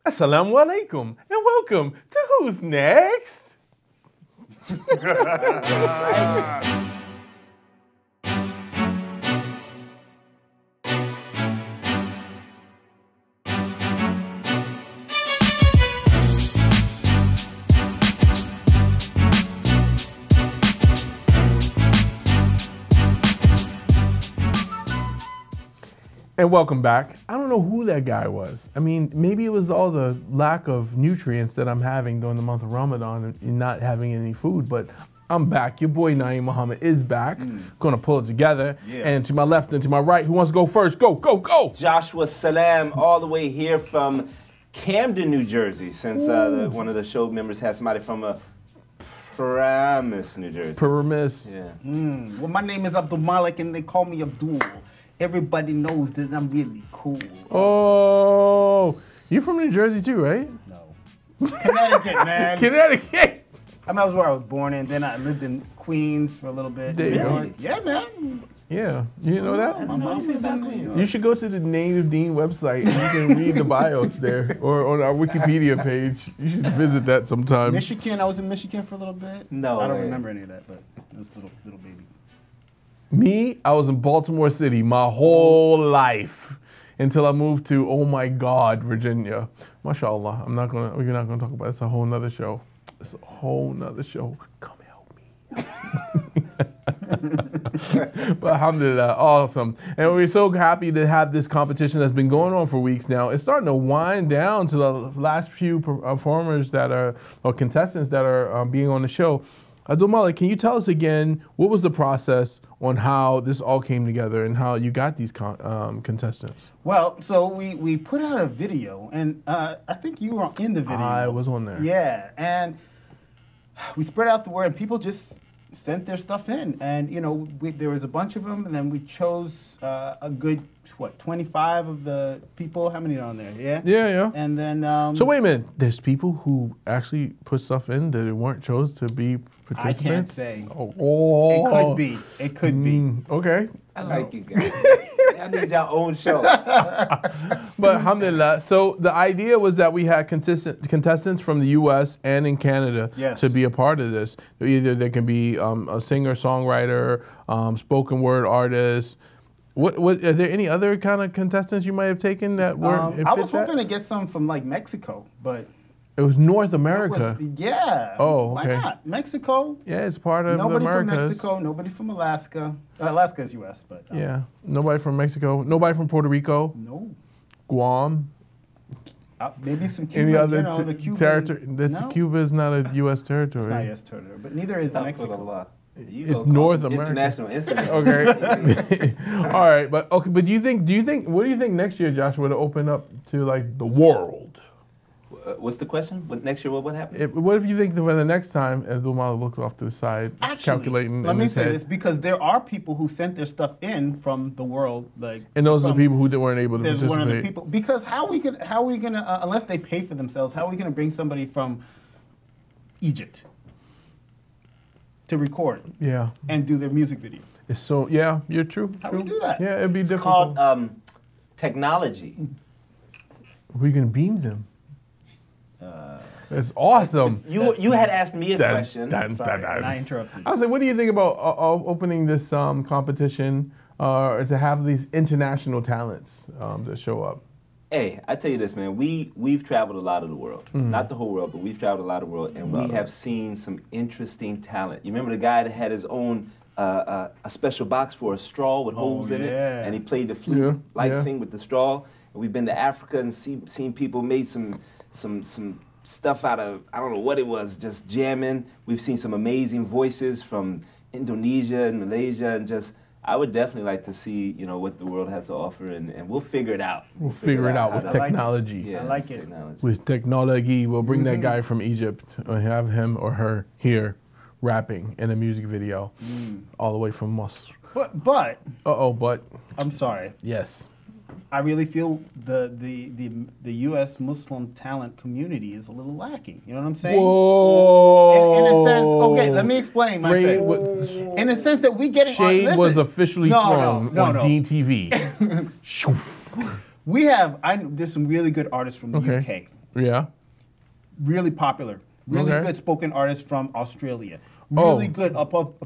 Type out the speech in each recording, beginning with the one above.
Assalamu alaikum and welcome to Who's Next? And welcome back. I don't know who that guy was. I mean, maybe it was all the lack of nutrients that I'm having during the month of Ramadan and not having any food, but I'm back. Your boy Naeem Muhammad is back. Gonna pull it together. Yeah. And to my left and to my right, who wants to go first? Go, go, go! Joshua Salam, all the way here from Camden, New Jersey, since one of the show members has somebody from Paramus, New Jersey. Paramus. Yeah. Well, my name is Abdul Malik and they call me Abdul. Everybody knows that I'm really cool. Oh, you're from New Jersey too, right? No. Connecticut, man. Connecticut. I mean, that was where I was born in. Then I lived in Queens for a little bit. There you go. Yeah, man. Yeah, you know that? My mom is in New York. You should go to the Native Dean website and you can read the bios there, or on our Wikipedia page. You should visit that sometime. Michigan, I was in Michigan for a little bit. No, I don't remember any of that, but it was little baby. Me, I was in Baltimore City my whole life until I moved to, oh my God, Virginia. MashaAllah. We're not gonna talk about it. It's a whole nother show. It's a whole nother show. Come help me. But alhamdulillah, awesome. And we're so happy to have this competition that's been going on for weeks now. It's starting to wind down to the last few performers that are, or contestants that are being on the show. Abdul Malik, can you tell us again, what was the process on how this all came together and how you got these contestants? Well, so we put out a video, and I think you were in the video. I was on there. Yeah, and we spread out the word, and people just sent their stuff in. And, you know, there was a bunch of them, and then we chose a good, 25 of the people? How many are on there? Yeah? Yeah, yeah. And then... so wait a minute. There's people who actually put stuff in that weren't chose to be participants? I can't say. Oh. It could be. It could be. Okay. I like you guys. I need your own show. But alhamdulillah, so the idea was that we had contestants from the U.S. and in Canada to be a part of this. Either they can be a singer, songwriter, spoken word artist. What are there any other kind of contestants you might have taken that were? I was hoping to get some from like Mexico, but it was North America. Yeah. Oh, okay. Why not? Mexico. Yeah, it's part of nobody Americas. From Mexico. Nobody from Alaska. Alaska is U.S., but yeah, nobody from Mexico. Nobody from Puerto Rico. No. Guam. Maybe some Cuban. Any other the Cuban territory? No? Cuba is not a U.S. territory. It's not a U.S. territory, but neither is Mexico. It's North America. International incident. Okay. All right, but okay, but do you think what do you think next year, Joshua, to open up to like the world? What's the question? What next year? What happened? What if you think that for the next time, Abdul Malik looked off to the side, calculating? Let me say this, because there are people who sent their stuff in from the world, like. And those are the people who weren't able to participate. One of the people, because how are we gonna unless they pay for themselves, how are we gonna bring somebody from Egypt to record? Yeah. And do their music video? It's so you're true. How do we do that? Yeah, it'd be difficult. It's called technology. We can beam them. It's awesome. You had asked me a question. Sorry, I interrupted. I was like, what do you think about opening this competition to have these international talents to show up? Hey, I tell you this, man. We've traveled a lot of the world. Not the whole world, but we've traveled a lot of the world, and we have seen some interesting talent. You remember the guy that had his own a special box for a straw with holes in it, and he played the flute-like thing with the straw. And we've been to Africa and seen people made some stuff out of, I don't know what it was, just jamming. We've seen some amazing voices from Indonesia and Malaysia, and just, I would definitely like to see, you know, what the world has to offer, and we'll figure it out. We'll figure it out with technology. Yeah, I like it. With technology, we'll bring that guy from Egypt and have him or her here rapping in a music video all the way from Masr. But. But. I'm sorry. Yes. I really feel the U.S. Muslim talent community is a little lacking. You know what I'm saying? Whoa! In a sense, okay, let me explain myself. In a sense that we get it. Shade was officially thrown on Dean TV. We have. There's some really good artists from the UK. Yeah. Really popular. Really Okay. good spoken artist from Australia. Really good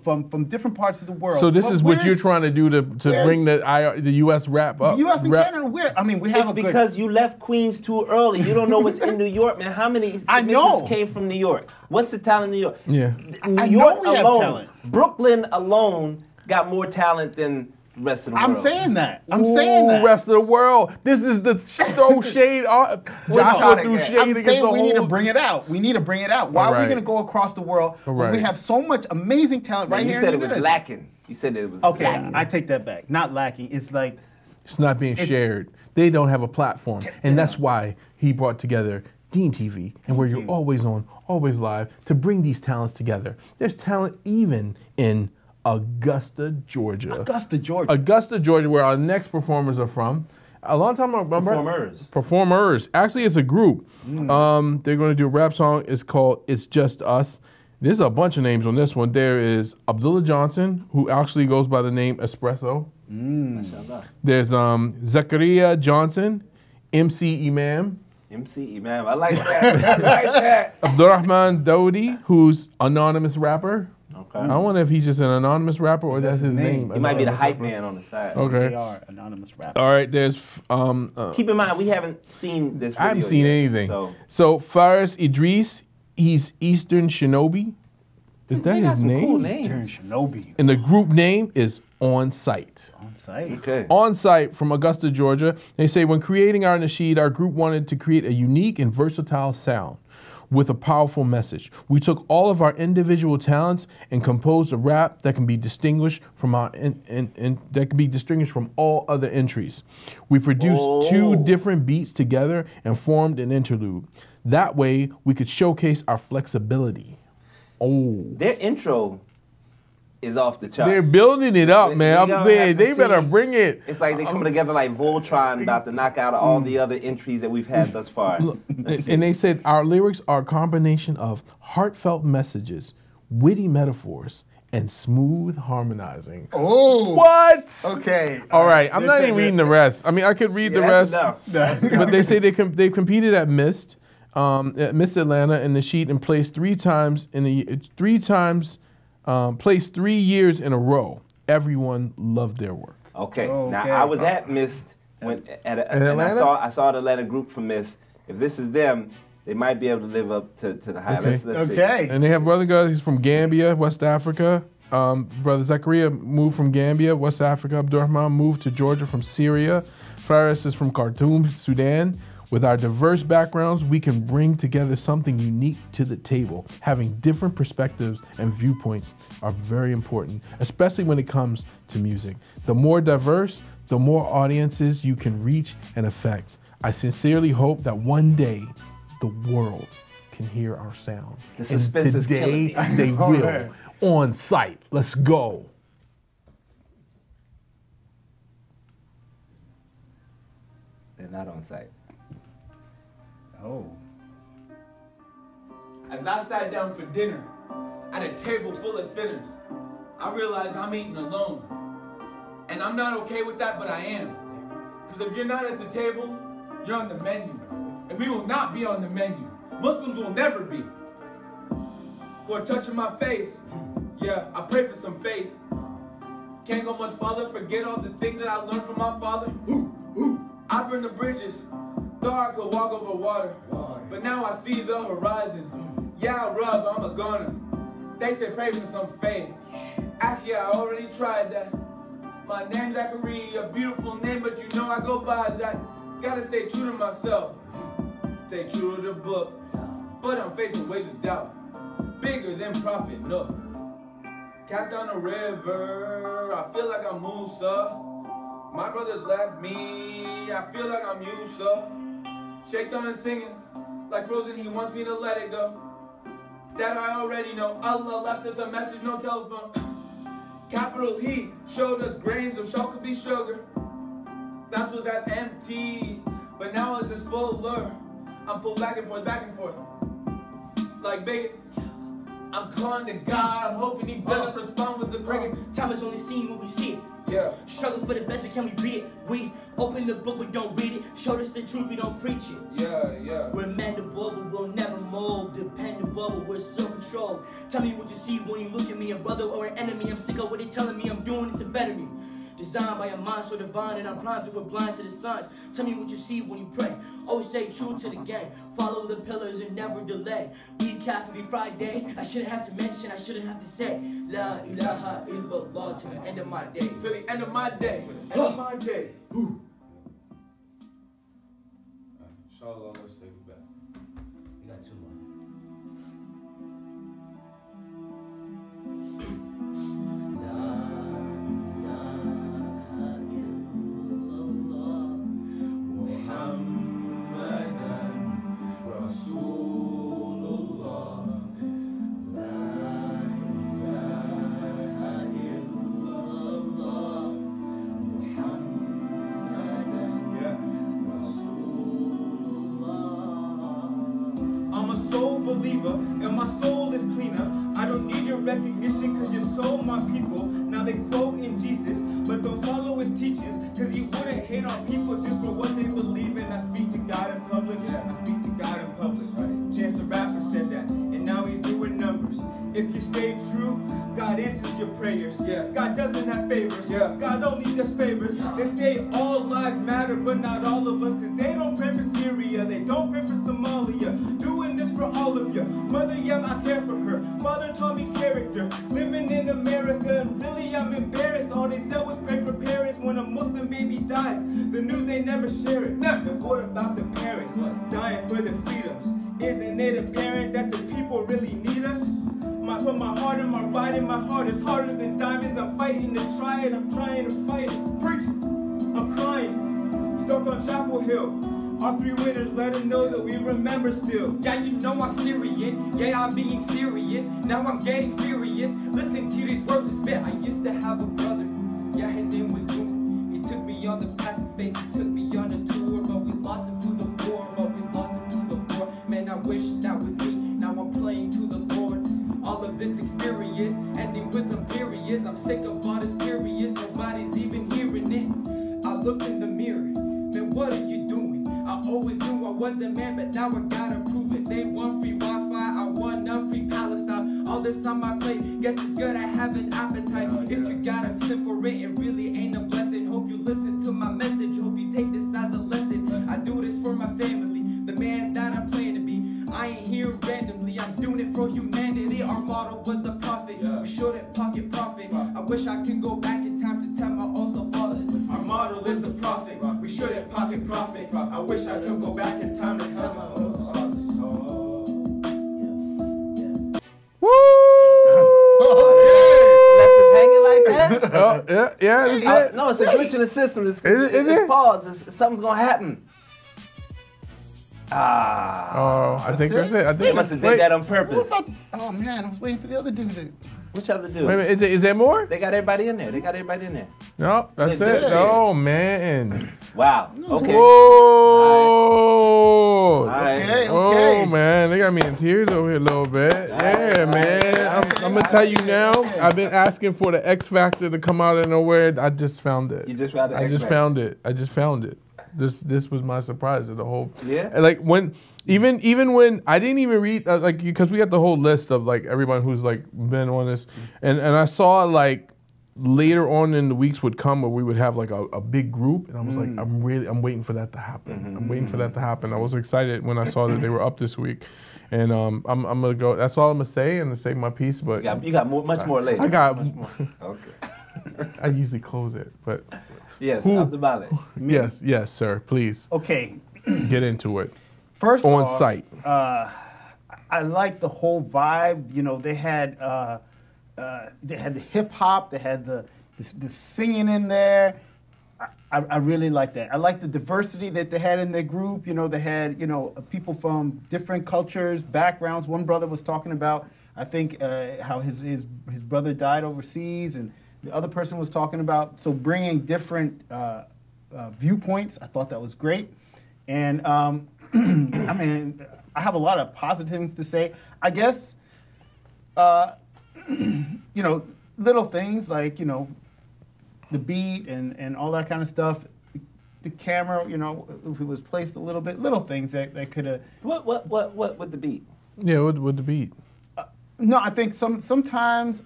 from different parts of the world. So this But is what you're where's- trying to do to bring the U.S. rap up. U.S. and rap. Canada, I mean, we have It's a good... because you left Queens too early. You don't know what's in New York, man. How many I know. submissions came from New York? What's the talent in New York? Yeah. New I York know we have alone, talent. Brooklyn alone got more talent than the rest of the I'm world. saying that. I'm saying that. Rest of the world. This is the throw shade. Joshua threw shade I'm against saying the we need to whole. bring it out. We need to bring it out. Why are we Alright. going to go across the world when we Alright. have so much amazing talent right You here said in it the was US? lacking. You said it was Okay, lacking. I take that back. Not lacking. It's like... It's not being It's- shared. They don't have a platform, and that's why he brought together Dean TV, and where you're always on, always live, to bring these talents together. There's talent even in Augusta, Georgia. Augusta, Georgia. Augusta, Georgia, where our next performers are from. A long time ago. Performers. Actually, it's a group. They're going to do a rap song. It's called It's Just Us. There's a bunch of names on this one. There is Abdullah Johnson, who actually goes by the name Espresso. There's Zakariyya Johnson, MC Imam, MC Imam. I like that. I like that. Abdul Rahman Dodi, who's anonymous rapper. Okay. I don't know if he's just an anonymous rapper or that's his name. He might be the Anonymous hype rapper. man on the side. Okay. They are anonymous rappers. All right. There's Keep in mind, we haven't seen this video I haven't seen yet, anything. So Faris Idris, he's Eastern Shinobi. Is that They got his some name? cool names. Turn Shinobi And the group name is On Site. on site. Okay. On Site from Augusta, Georgia. They say, when creating our nasheed, our group wanted to create a unique and versatile sound with a powerful message. We took all of our individual talents and composed a rap that can be distinguished from our that can be distinguished from all other entries. We produced two different beats together and formed an interlude. That way, we could showcase our flexibility. Their intro is off the charts. They're building it up, man. You I'm don't saying have to they better see- bring it. It's like they coming together like Voltron, about to knock out all the other entries that we've had thus far. And they said our lyrics are a combination of heartfelt messages, witty metaphors, and smooth harmonizing. Oh. What? Okay. All right, I'm not even reading the rest. I mean, I could read the rest, That's enough. but they say they competed at Mist Atlanta in the sheet and placed placed 3 years in a row. Everyone loved their work. Okay. Okay. Now I was at Mist and Atlanta? I saw the Atlanta group from Mist. If this is them, they might be able to live up to the hype. Okay. Let's see. Okay. And they have brother guys. He's from Gambia, West Africa. Brother Zakariyya moved from Gambia, West Africa. Abdul Rahman moved to Georgia from Syria. Faris is from Khartoum, Sudan. With our diverse backgrounds, we can bring together something unique to the table. Having different perspectives and viewpoints are very important, especially when it comes to music. The more diverse, the more audiences you can reach and affect. I sincerely hope that one day the world can hear our sound. The suspense is killing today me. they Oh, will. man. On Site. Let's go. They're not on site. Oh. As I sat down for dinner at a table full of sinners, I realized I'm eating alone. And I'm not okay with that, but I am. Because if you're not at the table, you're on the menu. And we will not be on the menu. Muslims will never be. For a touch of my face, yeah, I pray for some faith. Can't go much farther, forget all the things that I learned from my father. I burn the bridges, thought I could walk over water. But now I see the horizon. Yeah, I rub, I'm a goner. They say pray for some faith. Actually, I already tried that. My name's Zakariyya, a beautiful name, but you know I go by Zach. Gotta stay true to myself, stay true to the book. But I'm facing waves of doubt, bigger than prophet, no. Cast down the river, I feel like I'm Musa. My brothers left me, I feel like I'm Yusa. Shake on and singing, like Frozen, he wants me to let it go. That I already know, Allah left us a message, no telephone. Capital He showed us grains of salt could be sugar. That was half empty, but now it's just full of lure. I'm pulled back and forth, like bigots. I'm calling to God, I'm hoping he doesn't respond with the cricket. Time is only seen when we see it. Yeah. Struggle for the best, but can we beat it? We open the book but don't read it. Showed us the truth, we don't preach it. Yeah. We're men to unbreakable, but we'll never mold. Dependable, but we're still controlled. Tell me what you see when you look at me, a brother or an enemy. I'm sick of what they telling me I'm doing is to better me. Designed by a mind so divine, and I'm primed to we're blind to the signs. Tell me what you see when you pray. Always stay true to the game. Follow the pillars and never delay. Read calf every Friday. I shouldn't have to mention, I shouldn't have to say La ilaha illallah to the end of my day. To the end of my day. End of my day. Inshallah, let's take it back. We got 2 more. Believer, and my soul is cleaner. I don't need your recognition because you're so my people. Now they quote in Jesus, but don't follow his teachings because he wouldn't hate on people just for what they believe in. I speak to God in public, I speak to God in public. Chance the Rapper said that, and now he's doing numbers. If you stay true, God answers your prayers. God doesn't have favors. God only does favors. They say all lives matter, but not all of us, because they don't pray for Syria, they don't pray for Somalia. Doing this for all of you. Mother, I care for her. Father taught me character. Living in America, and really I'm embarrassed. All they said was pray for parents when a Muslim baby dies. The news, they never share it. And what about the parents dying for their freedoms? Isn't it apparent that the people really need us? I put my heart in my ride, and my heart is harder than diamonds. I'm fighting to try it, I'm trying to fight it. Preach! I'm crying, stuck on Chapel Hill. Our 3 winners, let them know that we remember still. Yeah, you know I'm Syrian. Yeah, I'm being serious. Now I'm getting furious. Listen to these words of spit. I used to have a brother. Yeah, his name was Noon. He took me on the path of faith. He took me on a tour, but we lost him to the war. Man, I wish that was me. Now I'm playing to the Lord. All of this experience ending with a periods. I'm sick of all this periods. Nobody's even hearing it. I look in the mirror. Man, what are you doing? I always knew I was the man, but now I gotta prove it. They want free Wi-Fi, I want a free Palestine. All this on my plate, guess it's good I have an appetite. If you gotta sin for it, it really ain't a blessing. Hope you listen to my message, hope you take this as a lesson. I do this for my family, the man that I'm playing to be. I ain't here randomly, I'm doing it for humanity. Our motto was the prophet, we shouldn't pocket profit. I wish I could go back in time to tell my also fathers. Our motto is the prophet, we shouldn't pocket profit. I wish I could go back in time to tell my also fathers. Woo! Left us hanging like that? Oh, yeah, that's it. No, it's a glitch in the system. It's it? paused. Something's gonna happen. Oh, I think that's it. I think They must have did that on purpose. Oh man, I was waiting for the other dude to. Which other dude? Wait a minute, is there more? They got everybody in there. No, that's Is it. this it? Oh man. Wow. Okay. Whoa. Okay. Oh man, they got me in tears over here a little bit. Yeah, man. I'm gonna tell you now. I've been asking for the X Factor to come out of nowhere. I just found it. You just found the I X just Factor. found it. I just found it. This was my surprise of the whole. Yeah. Like when even when I didn't even read like because we got the whole list of like everyone who's like been on this, and I saw like later on in the weeks would come where we would have like a big group, and I was like I'm waiting for that to happen. I'm waiting for that to happen. I was excited when I saw that they were up this week. And I'm gonna go. That's all I'm gonna say, and say my piece. But You got much more later. I got. Much more. Okay. I usually close it, but Yes, Who- Abdul Rahman. yes, sir. Please Okay. get into it. First On off, site. I like the whole vibe. You know, they had the hip hop, they had the singing in there. I really like that. I like the diversity that they had in their group. You know, they had people from different cultures, backgrounds. One brother was talking about, I think, how his brother died overseas, and the other person was talking about bringing different viewpoints. I thought that was great. And I mean, I have a lot of positive things to say. I guess, little things like, the beat and all that kind of stuff. the camera, you know, if it was placed a little bit, little things that could have. What with the beat? Yeah, with the beat. No, I think sometimes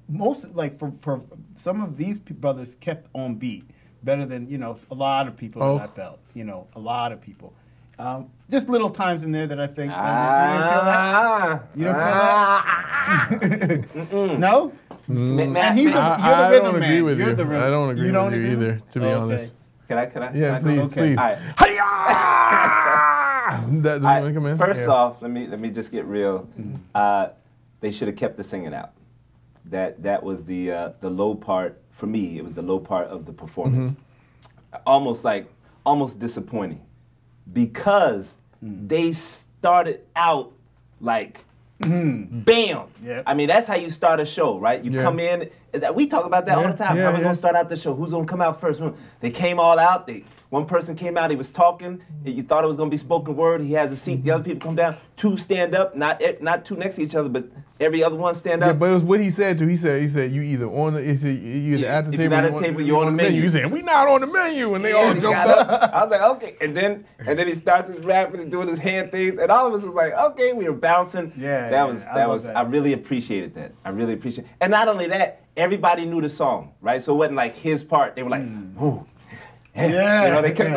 most like for some of these brothers kept on beat better than, you know, a lot of people that I felt, you know, a lot of people. Just little times in there that I think. You don't feel that? No? And he's you're the rhythm man. With you're you. The rhythm. I don't agree with you either, to be honest. Can I? Yeah, please, please. All right. First off, let me just get real. They should have kept the singing out. That was the low part for me. It was the low part of the performance. Almost disappointing, because they started out like bam. Yep. I mean, that's how you start a show, right? You come in. We talk about that all the time. How we gonna start out the show? Who's gonna come out first? They came all out. One person came out. He was talking. You thought it was gonna be spoken word. He has a seat. The other people come down. Two stand up. Not two next to each other, but every other one stand up. Yeah, but it was what he said too. He said you either on the you either at the table. If you're not at the table, you're on the menu. You said we not on the menu, and they all jumped up. I was like, okay, and then he starts his rapping and doing his hand things, and all of us was like, okay, we were bouncing. That was. I really appreciated that. I really appreciate it. And not only that, everybody knew the song, right? So it wasn't like his part. They were like, ooh. Yeah, you know, they kept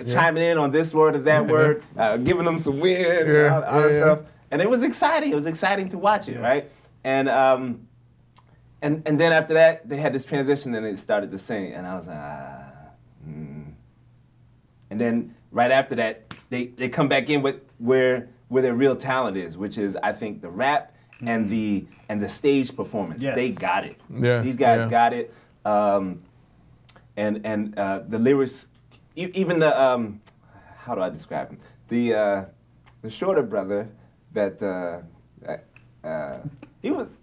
chiming in on this word or that word, giving them some wind, all that stuff, and it was exciting. It was exciting to watch it, right? And then after that, they had this transition, and they started to sing, and I was like, And then right after that, they come back in with where their real talent is, which is, I think, the rap and the stage performance. Yes. They got it. Yeah, these guys got it. And the lyrics, even the how do I describe him? The shorter brother that he was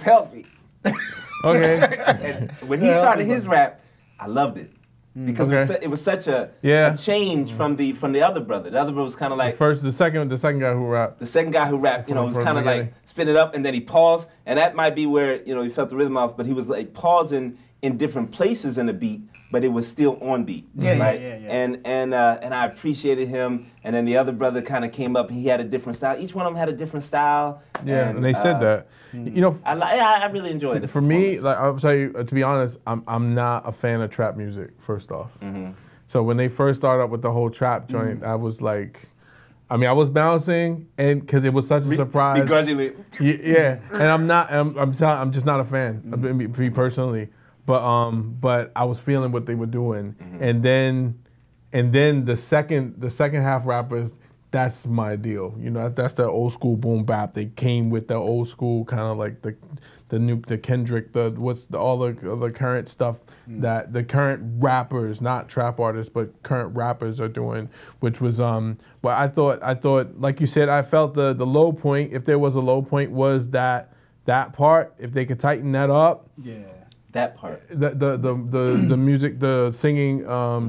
healthy. Okay. And when he started his rap, I loved it because it was such a change from the other brother. The other brother was kind of like the second guy who rapped. The second guy who rapped, you know, was kind of like spin it up and then he paused, and that might be where, you know, he felt the rhythm off, but he was like pausing in different places in the beat, but it was still on beat, right? And I appreciated him. And then the other brother kind of came up. He had a different style. Each one of them had a different style. Yeah, and they said that. You know, I really enjoyed it. For me, like I'll tell you, to be honest, I'm not a fan of trap music. First off, so when they first started up with the whole trap joint, I was like, I mean, I was bouncing, and because it was such a surprise. Begrudgingly. Yeah, and I'm not. I'm just not a fan. Me personally. But I was feeling what they were doing, and then the second half rappers, that's my deal. You know, that's the old school boom bap. They came with the old school kind of like the Kendrick, all the current stuff that the current rappers, not trap artists, but current rappers are doing, which was But I thought like you said, I felt the low point, if there was a low point, was that part. If they could tighten that up. Yeah. That part. The music, the singing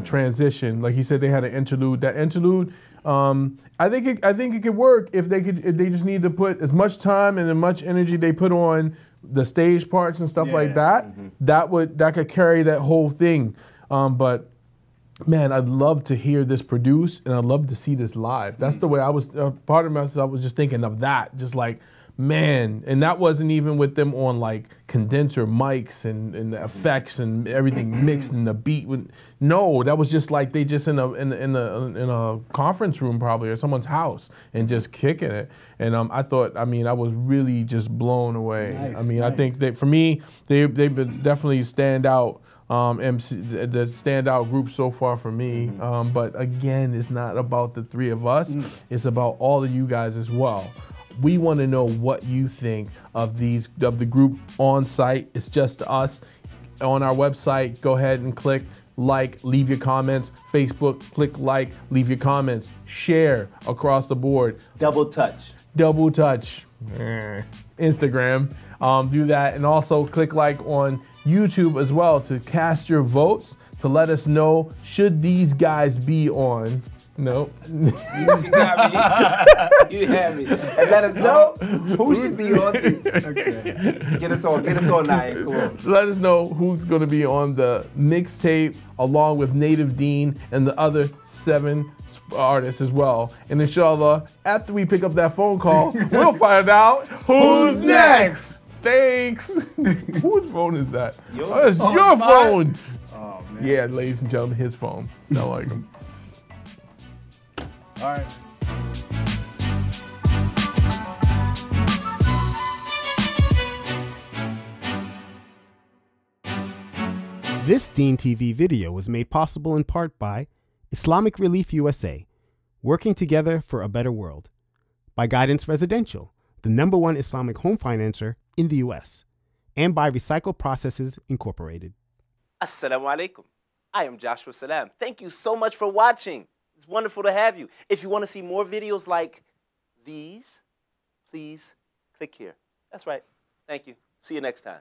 transition. Like he said, they had an interlude. That interlude, I think it could work if they just need to put as much time and as much energy they put on the stage parts and stuff like that. That could carry that whole thing. But man, I'd love to hear this produced, and I'd love to see this live. That's the way I was. Part of myself, I was just thinking of that, just like. Man, and that wasn't even with them on like condenser mics and the effects and everything mixed in the beat. No, that was just like they just in a conference room probably or someone's house and just kicking it. And I was really just blown away. Nice, I think that for me, they've been definitely stand out. The standout group so far for me. But again, it's not about the three of us. It's about all of you guys as well. We want to know what you think of the group on site. It's just us. On our website, go ahead and click like, leave your comments. Facebook, click like, leave your comments. Share across the board. Double touch. Instagram, do that. And also click like on YouTube as well to cast your votes, to let us know, should these guys be on Nope. You got me. You had me. And let us know who should be on the. Get us on now. Come on. Let us know who's going to be on the mixtape along with Native Dean and the other 7 artists as well. And inshallah, after we pick up that phone call, we'll find out who's next. Thanks. Whose phone is that? Oh, it's your phone. Oh, man. Yeah, ladies and gentlemen, his phone. Sound like him. All right. This Dean TV video was made possible in part by Islamic Relief USA, working together for a better world, by Guidance Residential, the #1 Islamic home financer in the U.S., and by Recycle Processes Incorporated. Assalamu alaikum. I am Joshua Salam. Thank you so much for watching. It's wonderful to have you. If you want to see more videos like these, please click here. That's right. Thank you. See you next time.